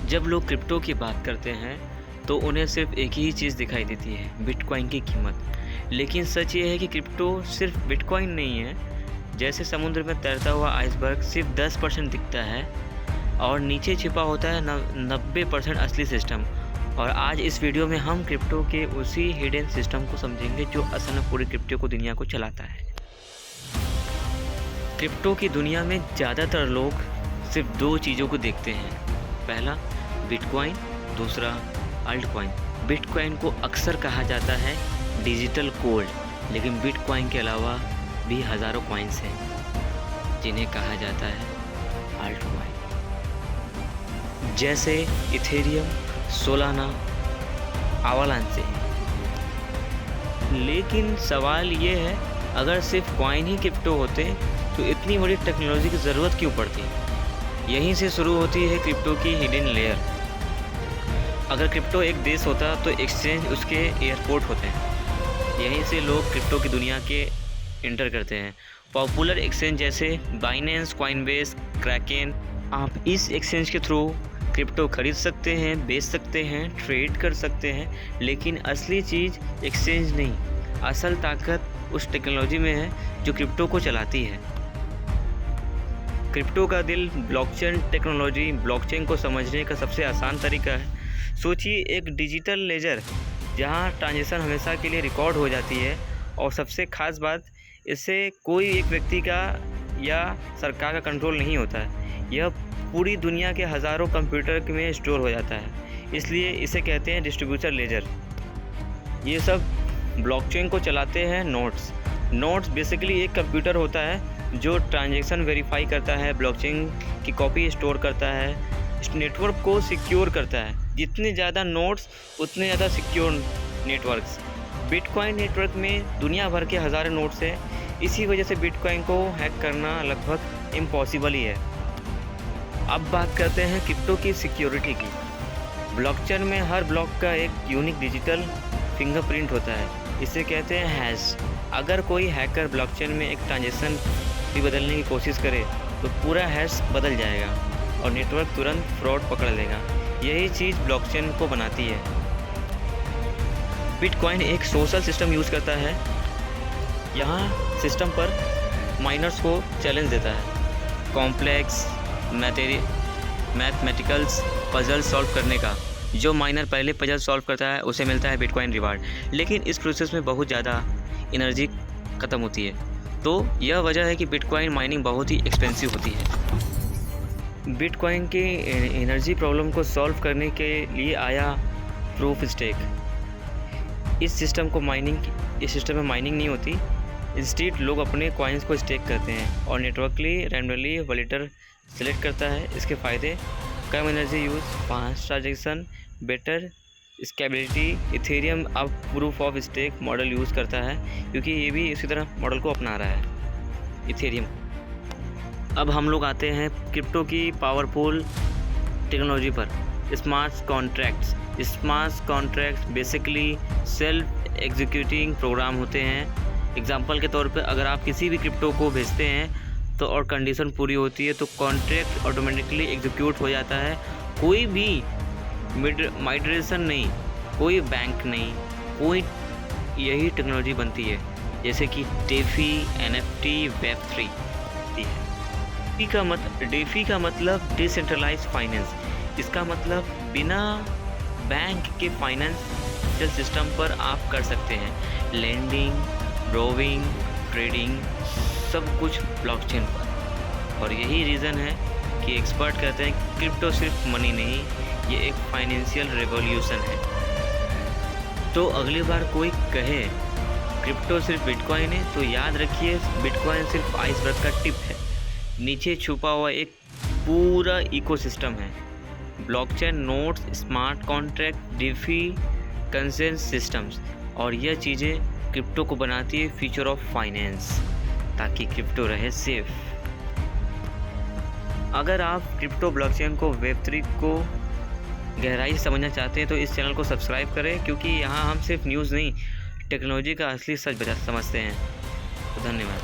जब लोग क्रिप्टो की बात करते हैं तो उन्हें सिर्फ एक ही चीज़ दिखाई देती है, बिटकॉइन की कीमत। लेकिन सच ये है कि क्रिप्टो सिर्फ बिटकॉइन नहीं है। जैसे समुद्र में तैरता हुआ आइसबर्ग सिर्फ 10% दिखता है और नीचे छिपा होता है 90% असली सिस्टम। और आज इस वीडियो में हम क्रिप्टो के उसी हिडन सिस्टम को समझेंगे जो असल में पूरी क्रिप्टो को दुनिया को चलाता है। क्रिप्टो की दुनिया में ज़्यादातर लोग सिर्फ दो चीज़ों को देखते हैं, पहला बिटकॉइन, दूसरा अल्टकॉइन। बिटकॉइन को अक्सर कहा जाता है डिजिटल गोल्ड, लेकिन बिटकॉइन के अलावा भी हज़ारों कॉइन्स हैं जिन्हें कहा जाता है अल्टकॉइन, जैसे इथेरियम, सोलाना, अवालांचे। लेकिन सवाल ये है, अगर सिर्फ कॉइन ही क्रिप्टो होते तो इतनी बड़ी टेक्नोलॉजी की ज़रूरत क्यों पड़ती? यहीं से शुरू होती है क्रिप्टो की हिडन लेयर। अगर क्रिप्टो एक देश होता तो एक्सचेंज उसके एयरपोर्ट होते हैं। यहीं से लोग क्रिप्टो की दुनिया के इंटर करते हैं। पॉपुलर एक्सचेंज जैसे बाइनेंस, कॉइनबेस, क्रैकेन। आप इस एक्सचेंज के थ्रू क्रिप्टो खरीद सकते हैं, बेच सकते हैं, ट्रेड कर सकते हैं। लेकिन असली चीज़ एक्सचेंज नहीं, असल ताकत उस टेक्नोलॉजी में है जो क्रिप्टो को चलाती है। क्रिप्टो का दिल ब्लॉकचेन टेक्नोलॉजी। ब्लॉकचेन को समझने का सबसे आसान तरीका है, सोचिए एक डिजिटल लेजर जहां ट्रांजैक्शन हमेशा के लिए रिकॉर्ड हो जाती है। और सबसे ख़ास बात, इससे कोई एक व्यक्ति का या सरकार का कंट्रोल नहीं होता है। यह पूरी दुनिया के हज़ारों कंप्यूटर में स्टोर हो जाता है, इसलिए इसे कहते हैं डिस्ट्रीब्यूटर लेजर। ये सब ब्लॉकचेन को चलाते हैं नोड्स बेसिकली एक कंप्यूटर होता है जो ट्रांजैक्शन वेरीफाई करता है, ब्लॉकचेन की कॉपी स्टोर करता है, इस नेटवर्क को सिक्योर करता है। जितने ज़्यादा नोड्स उतने ज़्यादा सिक्योर नेटवर्क्स। बिटकॉइन नेटवर्क में दुनिया भर के हज़ारों नोड्स हैं, इसी वजह से बिटकॉइन को हैक करना लगभग इम्पॉसिबल ही है। अब बात करते हैं क्रिप्टो की सिक्योरिटी की। ब्लॉकचेन में हर ब्लॉक का एक यूनिक डिजिटल फिंगरप्रिंट होता है, इसे कहते हैं हैश। अगर कोई हैकर ब्लॉकचेन में एक ट्रांजैक्शन भी बदलने की कोशिश करे तो पूरा हैश बदल जाएगा और नेटवर्क तुरंत फ्रॉड पकड़ लेगा। यही चीज़ ब्लॉकचेन को बनाती है। बिटकॉइन एक सोशल सिस्टम यूज़ करता है। यहाँ सिस्टम पर माइनर्स को चैलेंज देता है, कॉम्प्लेक्स मैथमेटिकल्स पजल सॉल्व करने का। जो माइनर पहले पजल सॉल्व करता है उसे मिलता है बिटकॉइन रिवार्ड, लेकिन इस प्रोसेस में बहुत ज़्यादा एनर्जी ख़त्म होती है। तो यह वजह है कि बिटकॉइन माइनिंग बहुत ही एक्सपेंसिव होती है। बिटकॉइन के एनर्जी प्रॉब्लम को सॉल्व करने के लिए आया प्रूफ स्टेक। इस सिस्टम में माइनिंग नहीं होती, इंस्टेड लोग अपने कॉइन्स को स्टेक करते हैं और नेटवर्कली रैंडमली वैलिडेटर सेलेक्ट करता है। इसके फ़ायदे, कम energy use, fast transaction, better scalability. Ethereum अब proof of stake model use करता है क्योंकि ये भी इसी तरह मॉडल को अपना रहा है, इथेरियम। अब हम लोग आते हैं क्रिप्टो की पावरफुल टेक्नोलॉजी पर, smart contracts basically self executing program होते हैं। एग्जांपल के तौर पर, अगर आप किसी भी क्रिप्टो को भेजते हैं तो और कंडीशन पूरी होती है तो कॉन्ट्रैक्ट ऑटोमेटिकली एग्जीक्यूट हो जाता है। कोई भी माइग्रेशन नहीं, कोई बैंक नहीं, कोई यही टेक्नोलॉजी बनती है, जैसे कि डेफी, NFT, Web3 है। डेफी का मतलब डिसेंट्रलाइज फाइनेंस। इसका मतलब बिना बैंक के फाइनेंशियल सिस्टम पर आप कर सकते हैं लेंडिंग, बोरोइंग, ट्रेडिंग, सब कुछ ब्लॉकचेन पर। और यही रीज़न है कि एक्सपर्ट कहते हैं क्रिप्टो सिर्फ मनी नहीं, ये एक फाइनेंशियल रेवोल्यूशन है। तो अगली बार कोई कहे क्रिप्टो सिर्फ बिटकॉइन है तो याद रखिए, बिटकॉइन सिर्फ आइसबर्ग का टिप है, नीचे छुपा हुआ एक पूरा इकोसिस्टम है। Blockchain, nodes, smart contract, DeFi, consensus systems, और यह चीज़ें क्रिप्टो को बनाती है फ्यूचर ऑफ फाइनेंस, ताकि क्रिप्टो रहे सेफ। अगर आप क्रिप्टो, ब्लॉकचेन को, Web3 को गहराई से समझना चाहते हैं तो इस चैनल को सब्सक्राइब करें, क्योंकि यहाँ हम सिर्फ न्यूज़ नहीं, टेक्नोलॉजी का असली सच समझते हैं। तो धन्यवाद।